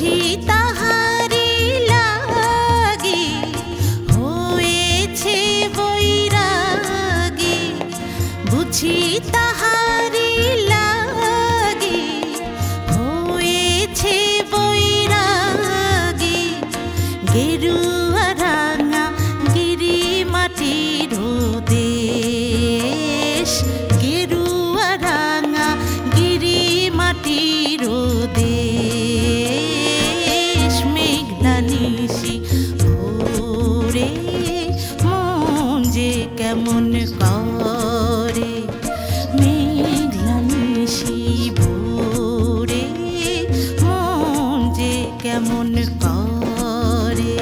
বুঝি তাহারি লাগি হয়েছে বৈরাগী, বুঝি তাহারি লাগি হয়েছে বৈরাগী। গেরুয়া রাঙা গিরি মাটির দেশ, গেরুয়া রাঙা গিরি মাটির দেশ। মেঘলা নিশি ভোরে মন যে কেমন করে, মেঘলা নিশি ভোরে মন যে কেমন করে।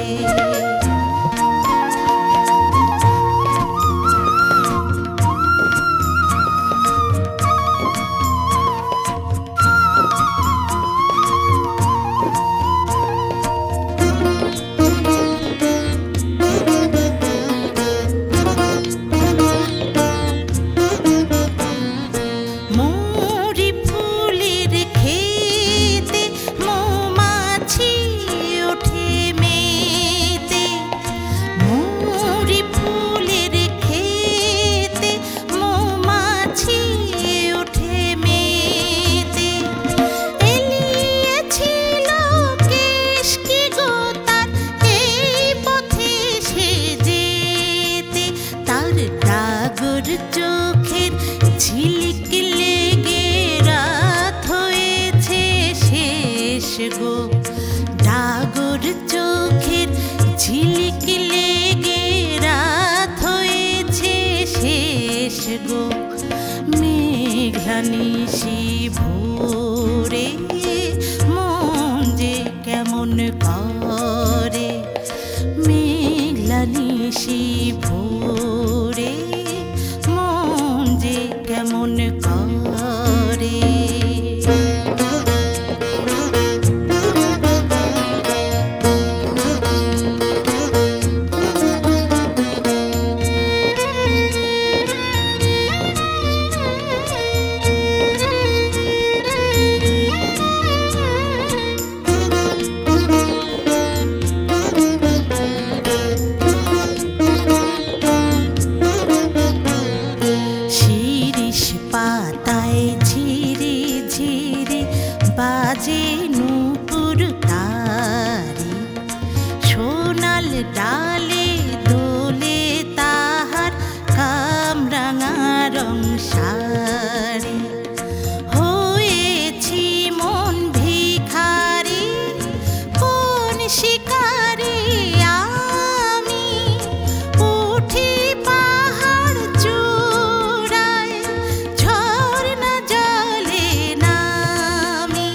চোখের ঝিলিক লেগে রাত হয়েছে শেষ গো, ডাগর চোখের ঝিলিক লেগে রাত হয়েছে শেষ গো। মেঘলা নিশি ভোরে মন যে কেমন করে, মেঘলা নিশি ভোরে মন যে কেমন করে। পাতায় ঝিরি ঝিরি বাজে নূপুর তারি, সোনাল ডালে দোলে তাহার কামরাঙা রং সারি। হয়েছি মন ভিখারি কোন শিকারি আমি, উঠি পাহাড় চূড়ায় ঝর্ণা জলে নামি।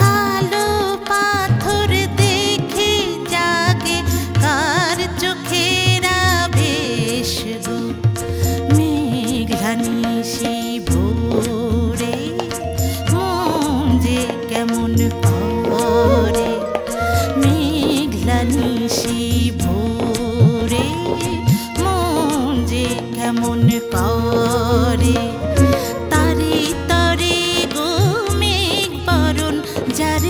কালো পাথর দেখে জাগে কার চোখেরা বেশ গো। মেঘলা নিশি ভোরে মন যে কেমন করে, মেঘলা নিশি ভোরে মন যে কেমন করে। তারে তরে গো মেঘ বরণ যার